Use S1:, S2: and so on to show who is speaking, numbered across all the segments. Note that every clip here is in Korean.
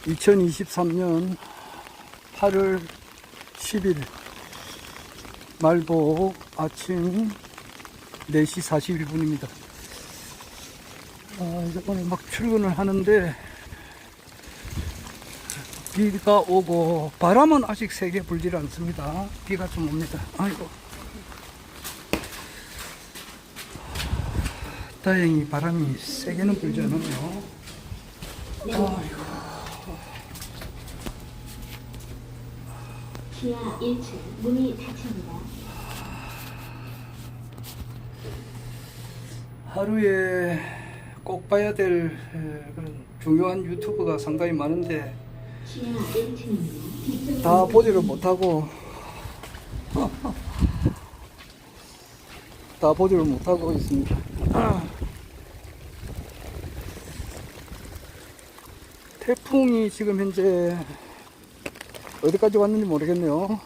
S1: 2023년 8월 10일 말복 아침 4시 41분입니다. 이제 오늘 막 출근을 하는데 비가 오고 바람은 아직 세게 불질 않습니다. 비가 좀 옵니다. 아이고, 다행히 바람이 세게는 불지 않았네요. 아이고.
S2: 지하 1층 문이 닫힙니다.
S1: 하루에 꼭 봐야 될 그런 중요한 유튜브가 상당히 많은데
S2: 지하 1층입니다.
S1: 다 보지를 못하고 있습니다. 태풍이 지금 현재 어디까지 왔는지 모르겠네요.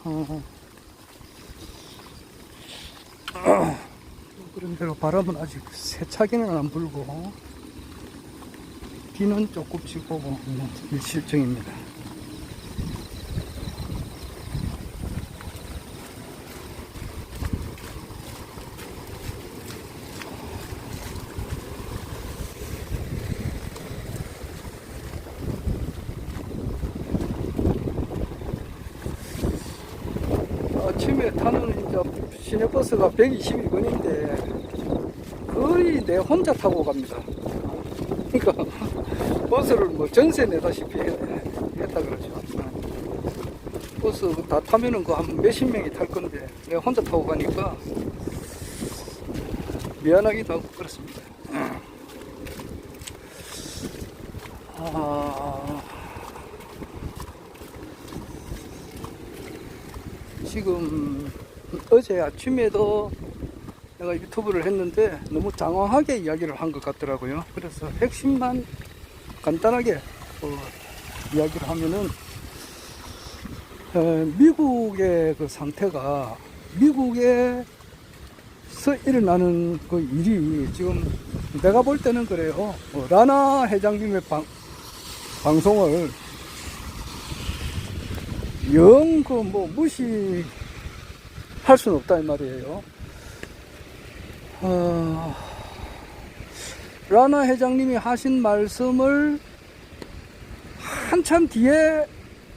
S1: 그런 대로 바람은 아직 세차게는 안 불고 비는 조금씩 오고 있는 일실정입니다. 아침에 타는 이제 시내버스가 122번인데 거의 내 혼자 타고 갑니다. 그러니까 버스를 뭐 전세 내다시피 했다 그러죠. 버스 다 타면은 그 한 몇십 명이 탈 건데 내가 혼자 타고 가니까 미안하기도 하고 그렇습니다. 지금 어제 아침에도 내가 유튜브를 했는데 너무 장황하게 이야기를 한 것 같더라고요. 그래서 핵심만 간단하게 이야기를 하면은 미국의 그 상태가 미국에서 일어나는 그 일이 지금 내가 볼 때는 그래요. 라나 회장님의 방송을 영 그 뭐 무시할 수는 없다 이 말이에요. 라나 회장님이 하신 말씀을 한참 뒤에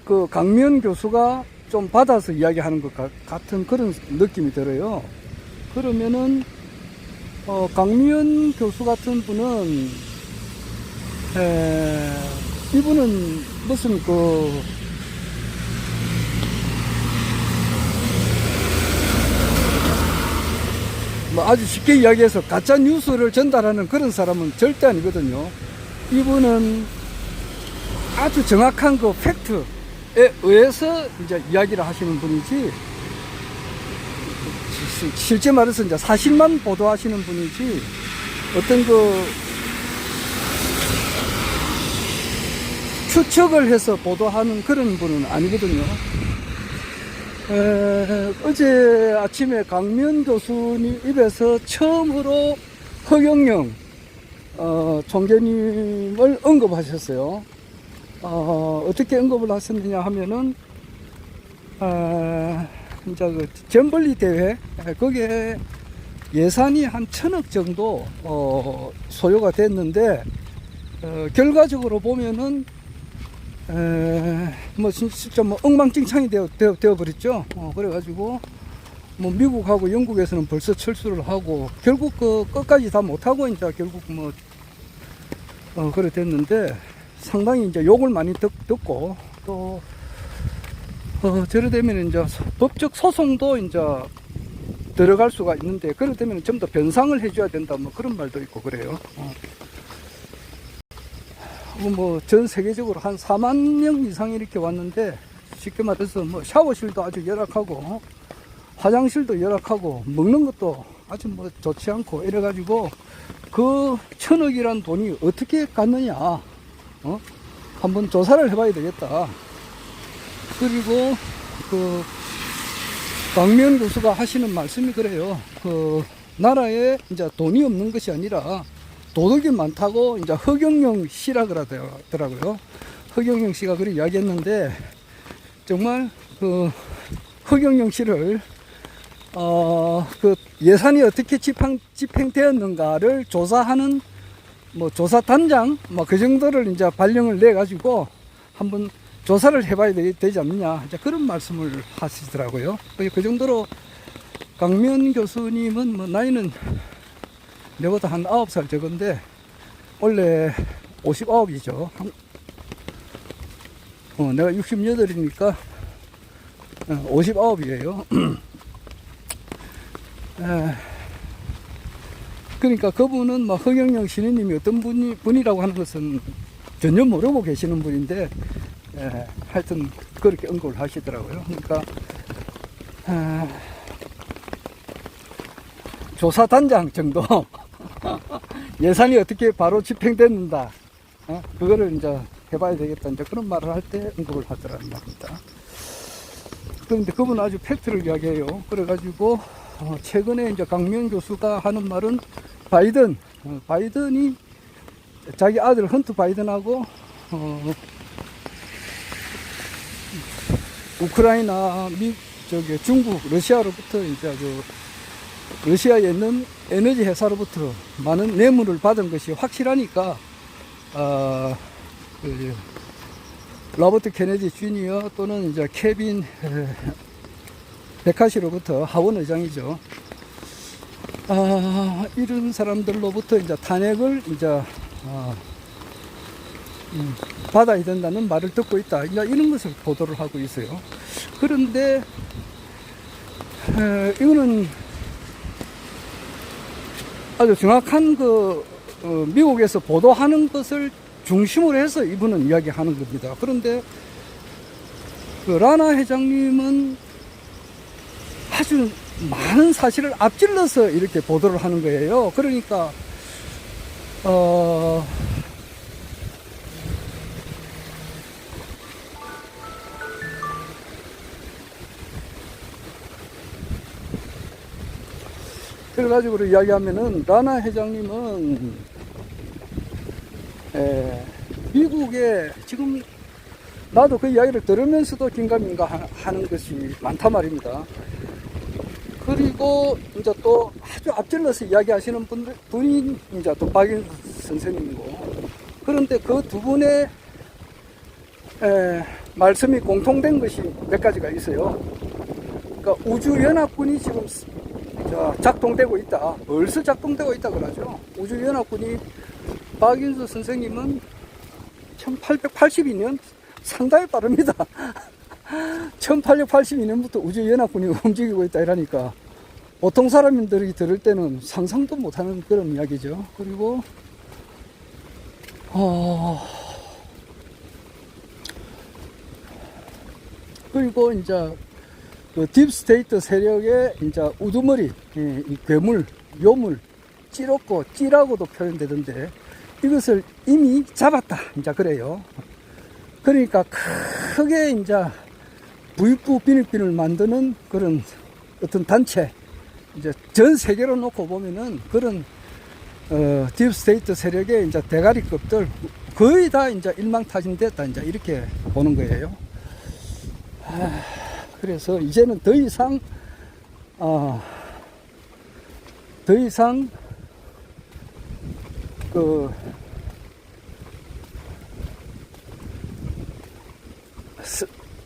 S1: 그 강미연 교수가 좀 받아서 이야기하는 것 같은 그런 느낌이 들어요. 그러면은 강미연 교수 같은 분은 이분은 무슨 뭐 아주 쉽게 이야기해서 가짜 뉴스를 전달하는 그런 사람은 절대 아니거든요. 이분은 아주 정확한 그 팩트에 의해서 이제 이야기를 하시는 분이지, 실제 말해서 이제 사실만 보도하시는 분이지, 어떤 그 추측을 해서 보도하는 그런 분은 아니거든요. 어제 아침에 강미연 교수님 입에서 처음으로 허경영 총재님을 언급하셨어요. 어떻게 언급을 하셨느냐 하면은 이제 그 잼벌리 대회 거기에 예산이 한 1,000억 정도 소요가 됐는데 결과적으로 보면은 뭐 진짜 뭐 엉망진창이 되어 버렸죠. 그래가지고 뭐 미국하고 영국에서는 벌써 철수를 하고 결국 그 끝까지 다 못하고 이제 결국 뭐 그래 됐는데 상당히 이제 욕을 많이 듣고 또 저래 되면 이제 법적 소송도 이제 들어갈 수가 있는데 그래 되면 좀 더 변상을 해줘야 된다 뭐 그런 말도 있고 그래요. 뭐 전 세계적으로 한 4만 명 이상이 이렇게 왔는데 쉽게 말해서 뭐 샤워실도 아주 열악하고 화장실도 열악하고 먹는 것도 아주 뭐 좋지 않고 이래가지고 그 1,000억이란 돈이 어떻게 갔느냐 한번 조사를 해봐야 되겠다. 그리고 그 강미연 교수가 하시는 말씀이 그래요. 그 나라에 이제 돈이 없는 것이 아니라 도덕이 많다고 이제 허경영 씨라 그러더라고요. 허경영 씨가 그렇게 이야기했는데, 정말 그 허경영 씨를 그 예산이 어떻게 집행되었는가를 조사하는 뭐 조사단장 뭐 그 정도를 이제 발령을 내 가지고 한번 조사를 해봐야 되지 않느냐, 이제 그런 말씀을 하시더라고요. 그 정도로 강면 교수님은 뭐 나이는 내보다 한 9살 적은데 원래 59이죠. 내가 68이니까 59이에요. 그러니까 그분은 뭐 허경영 신우님이 어떤 분이라고 하는 것은 전혀 모르고 계시는 분인데, 하여튼 그렇게 언급을 하시더라고요. 그러니까 조사단장 정도 예산이 어떻게 바로 집행됐는가, 그거를 이제 해봐야 되겠다, 이제 그런 말을 할 때 언급을 하더라는 말입니다. 그런데 그분은 아주 팩트를 이야기해요. 그래가지고 최근에 이제 강명 교수가 하는 말은 바이든이 자기 아들 헌트 바이든하고 우크라이나, 중국, 러시아로부터 이제 러시아에 있는 에너지 회사로부터 많은 뇌물을 받은 것이 확실하니까 로버트 케네디 주니어 또는 이제 케빈 베카시로부터 하원 의장이죠. 이런 사람들로부터 이제 탄핵을 이제 받아야 된다는 말을 듣고 있다, 이제 이런 것을 보도를 하고 있어요. 그런데 이거는 아주 정확한 미국에서 보도하는 것을 중심으로 해서 이분은 이야기하는 겁니다. 그런데 라나 회장님은 아주 많은 사실을 앞질러서 이렇게 보도를 하는 거예요. 그러니까 그래가지고 이야기하면은 라나 회장님은 미국에 지금 나도 그 이야기를 들으면서도 긴가민가 하는 것이 많단 말입니다. 그리고 이제 또 아주 앞질러서 이야기하시는 분이 이제 또 박인 선생님이고, 그런데 그 두 분의 말씀이 공통된 것이 몇 가지가 있어요. 그러니까 우주연합군이 지금 작동되고 있다, 벌써 작동되고 있다 그러죠. 우주연합군이, 박인수 선생님은 1882년, 상당히 빠릅니다. 1882년부터 우주연합군이 움직이고 있다 이러니까 보통 사람들이 들을 때는 상상도 못하는 그런 이야기죠. 그리고 그리고 이제 그 딥스테이트 세력의 이제 우두머리, 이 괴물, 요물, 찌라고도 표현되던데, 이것을 이미 잡았다, 이제 그래요. 그러니까 크게 이제 부익부 빈익빈을 만드는 그런 어떤 단체, 이제 전 세계로 놓고 보면은 그런 딥스테이트 세력의 이제 대가리급들 거의 다 이제 일망타진됐다, 이제 이렇게 보는 거예요. 그래서 이제는 더 이상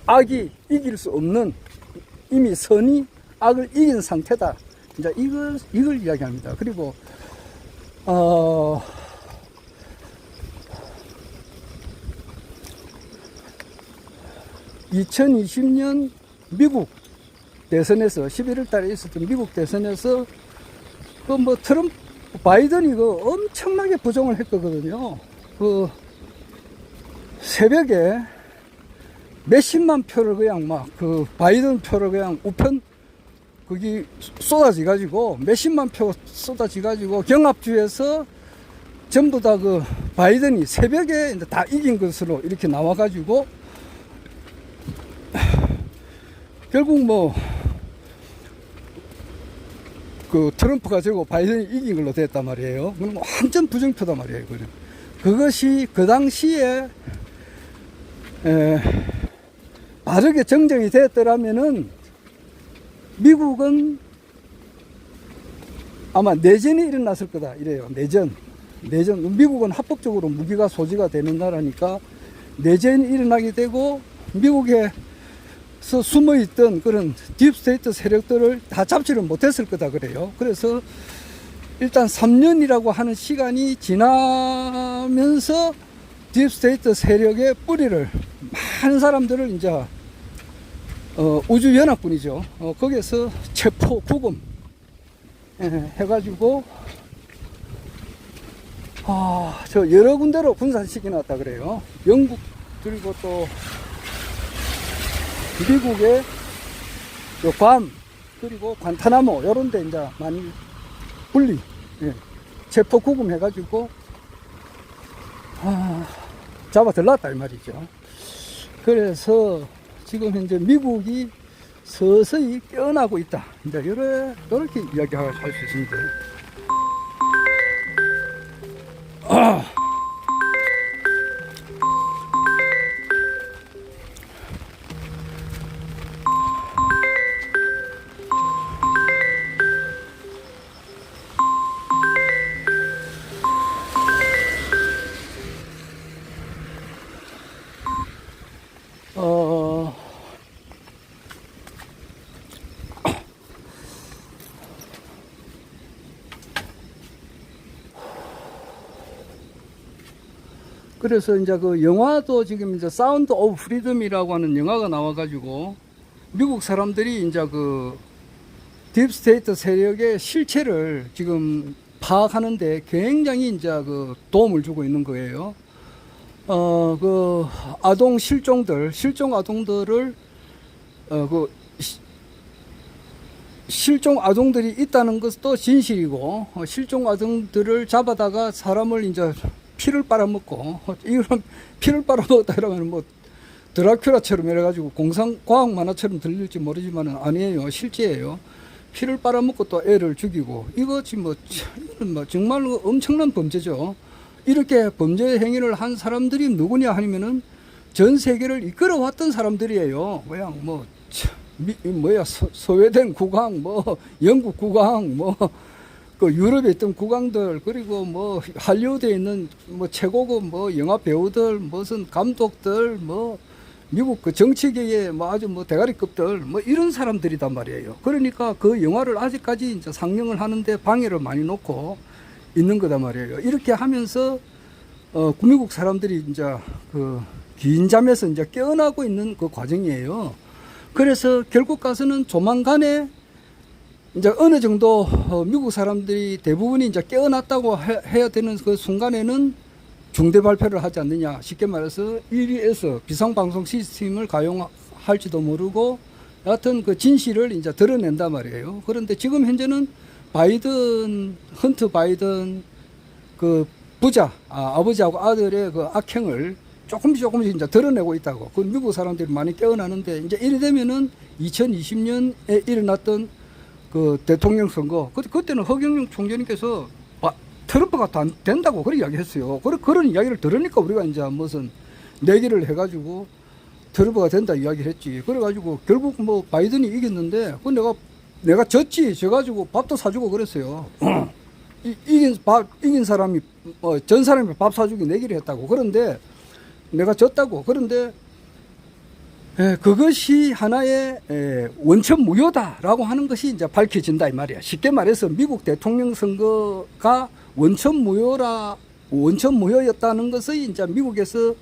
S1: 악이 이길 수 없는, 이미 선이 악을 이긴 상태다, 이제 이걸 이야기합니다. 그리고 2020년 미국 대선에서 11월 달에 있었던 미국 대선에서 바이든이 엄청나게 부정을 했거든요. 새벽에 몇십만 표를 그냥 바이든 표를 그냥 우편 거기 쏟아지가지고, 몇십만 표 쏟아지가지고 경합주에서 전부 다 바이든이 새벽에 이제 다 이긴 것으로 이렇게 나와가지고, 결국 그 트럼프가 지고 바이든이 이긴 걸로 됐단 말이에요. 그럼 완전 부정표단 말이에요. 그것이 그 당시에 바르게 정정이 됐더라면은 미국은 아마 내전이 일어났을 거다 이래요. 내전. 미국은 합법적으로 무기가 소지가 되는 나라니까 내전이 일어나게 되고 미국에서 숨어있던 그런 딥스테이트 세력들을 다 잡지를 못했을 거다 그래요. 그래서 일단 3년이라고 하는 시간이 지나면서 딥스테이트 세력의 뿌리를 많은 사람들을 이제 우주연합군이죠. 거기에서 체포 구금 해가지고 저 여러 군데로 분산시켜 놨다 그래요. 영국 그리고 또 미국의 괌 그리고 관타나모 요런 데 이제 많이 분리 체포 구금 해가지고 잡아 들랐다 이 말이죠. 그래서 지금 현재 미국이 서서히 깨어나고 있다. 이제 이렇게 이야기할 수 있습니다. 그래서 이제 그 영화도 지금 이제 사운드 오브 프리덤이라고 하는 영화가 나와가지고 미국 사람들이 이제 그 딥스테이트 세력의 실체를 지금 파악하는데 굉장히 이제 그 도움을 주고 있는 거예요. 그 아동 실종 아동들을 실종 아동들이 있다는 것도 진실이고 실종 아동들을 잡아다가 사람을 이제 피를 빨아먹고 이런 피를 빨아먹었다 그러면 뭐 드라큘라처럼 이래가지고 공상과학 만화처럼 들릴지 모르지만 아니에요. 실제예요. 피를 빨아먹고 또 애를 죽이고 이것이 뭐 정말 엄청난 범죄죠. 이렇게 범죄 행위를 한 사람들이 누구냐 하면은 전 세계를 이끌어왔던 사람들이에요. 그냥 스웨덴 국왕, 영국 국왕, 그 유럽에 있던 국왕들, 그리고 할리우드에 있는 최고급 영화 배우들, 무슨 감독들, 미국 그 정치계의 아주 대가리급들, 이런 사람들이단 말이에요. 그러니까 그 영화를 아직까지 이제 상영을 하는데 방해를 많이 놓고 있는 거단 말이에요. 이렇게 하면서, 미국 사람들이 이제 그 긴 잠에서 이제 깨어나고 있는 그 과정이에요. 그래서 결국 가서는 조만간에 이제 어느 정도 미국 사람들이 대부분이 이제 깨어났다고 해야 되는 그 순간에는 중대 발표를 하지 않느냐. 쉽게 말해서 1위에서 비상방송 시스템을 가용할지도 모르고 여하튼 그 진실을 이제 드러낸단 말이에요. 그런데 지금 현재는 헌트 바이든 그 부자, 아버지하고 아들의 그 악행을 조금씩 이제 드러내고 있다고. 그 미국 사람들이 많이 깨어나는데 이제 이래 되면은 2020년에 일어났던 그 대통령 선거, 그때는 허경영 총재님께서 트럼프가 다 된다고 그렇게 이야기했어요. 그런 이야기를 들으니까 우리가 이제 무슨 내기를 해가지고 트럼프가 된다 이야기를 했지. 그래가지고 결국 바이든이 이겼는데, 내가 졌지. 져가지고 밥도 사주고 그랬어요. 이긴 사람이, 전 사람이 밥 사주기 내기를 했다고. 그런데 내가 졌다고. 그런데 그것이 하나의 원천 무효다라고 하는 것이 이제 밝혀진다 이 말이야. 쉽게 말해서 미국 대통령 선거가 원천 무효였다는 것이 이제 미국에서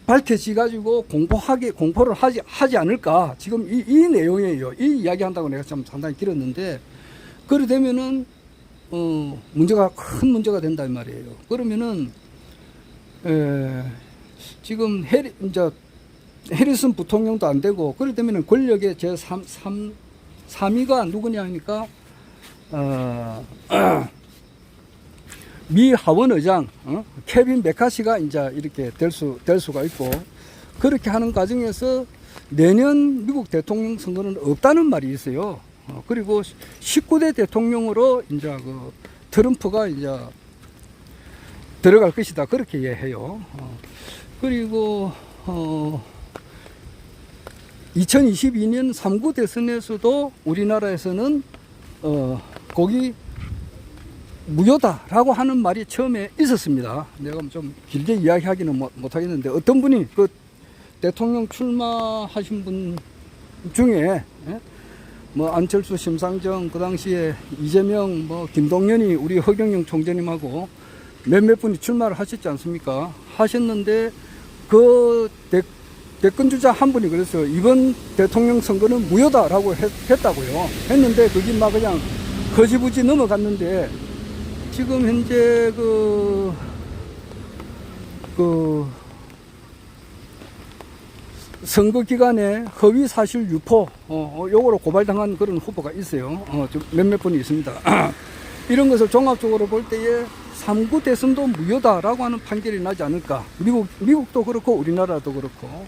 S1: 밝혀지 가지고 공포를 하지 않을까. 지금 이 내용이에요. 이 이야기 한다고 내가 좀 상당히 길었는데, 그래 되면은 큰 문제가 된다 이 말이에요. 그러면은 지금 이제 해리슨 부통령도 안 되고, 그래 되면은 권력의 제3위가 누구냐 하니까, 미 하원 의장, 케빈 메카시가 이제 이렇게 될 수가 있고, 그렇게 하는 과정에서 내년 미국 대통령 선거는 없다는 말이 있어요. 그리고 19대 대통령으로 이제 그 트럼프가 이제 들어갈 것이다. 그렇게 이해해요. 그리고 2022년 3구 대선에서도 우리나라에서는 거기 무효다라고 하는 말이 처음에 있었습니다. 내가 좀 길게 이야기하기는 못하겠는데 어떤 분이 그 대통령 출마하신 분 중에 뭐 안철수, 심상정, 그 당시에 이재명, 뭐 김동연이 우리 허경영 총재님하고 몇몇 분이 출마를 하셨지 않습니까? 하셨는데 그 대권주자 한 분이 그래서 이번 대통령 선거는 무효다라고 했다고요. 했는데 그게 막 그냥 거지부지 넘어갔는데 지금 현재 그 선거 기간에 허위 사실 유포, 요거로 고발당한 그런 후보가 있어요. 몇몇 분이 있습니다. 이런 것을 종합적으로 볼 때에 3구 대선도 무효다라고 하는 판결이 나지 않을까. 미국도 그렇고 우리나라도 그렇고.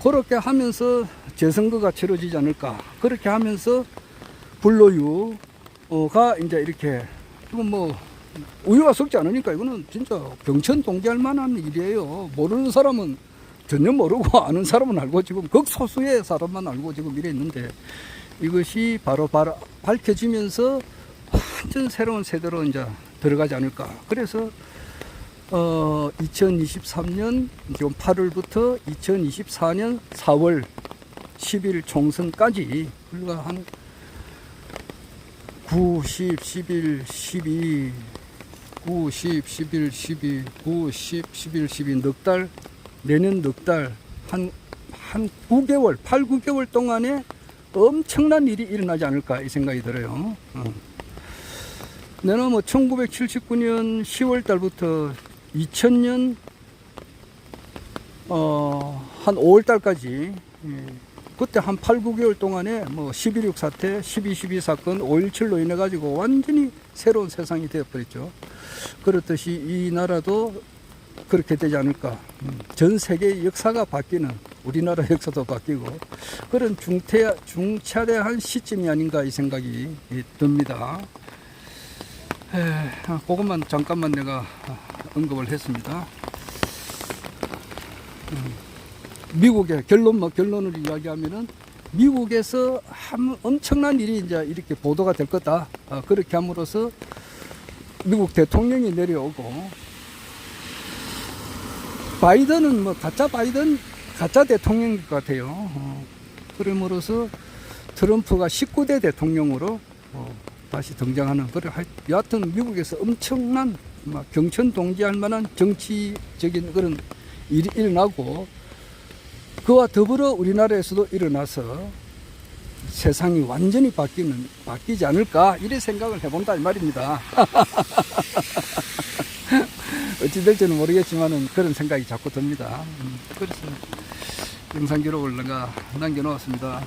S1: 그렇게 하면서 재선거가 치러지지 않을까. 그렇게 하면서 불로유가 이제 이렇게, 이건 뭐, 우유가 썩지 않으니까 이거는 진짜 경천 동지할 만한 일이에요. 모르는 사람은 전혀 모르고 아는 사람은 알고 지금 극소수의 사람만 알고 지금 이래 있는데 이것이 바로 밝혀지면서 완전 새로운 세대로 이제 들어가지 않을까. 그래서 2023년 지금 8월부터 2024년 4월 10일 총선까지 우리가 한 9, 10, 11, 12, 9, 10, 11, 12, 9, 10, 11, 12 넉 달, 내년 넉 달, 한 9개월, 8, 9개월 동안에 엄청난 일이 일어나지 않을까 이 생각이 들어요. 내가 뭐 1979년 10월 달부터 2000년 한 5월 달까지 그때 한 8, 9개월 동안에 뭐 11.6 사태, 12.12 사건, 5.17로 인해 가지고 완전히 새로운 세상이 되어버렸죠. 그렇듯이 이 나라도 그렇게 되지 않을까. 전 세계의 역사가 바뀌는 우리나라 역사도 바뀌고 그런 중차대한 시점이 아닌가 이 생각이 듭니다. 그것만 잠깐만 내가 언급을 했습니다. 미국의 결론을 이야기하면은 미국에서 엄청난 일이 이제 이렇게 보도가 될 거다. 그렇게 함으로써 미국 대통령이 내려오고 바이든은 뭐 가짜 대통령일 것 같아요. 그러므로써 트럼프가 19대 대통령으로 다시 등장하는 여하튼 미국에서 엄청난 경천 동지할 만한 정치적인 그런 일이 일어나고 그와 더불어 우리나라에서도 일어나서 세상이 완전히 바뀌지 않을까 이래 생각을 해본다 이 말입니다. 어찌 될지는 모르겠지만은 그런 생각이 자꾸 듭니다. 그래서 영상 기록을 내가 남겨놓았습니다.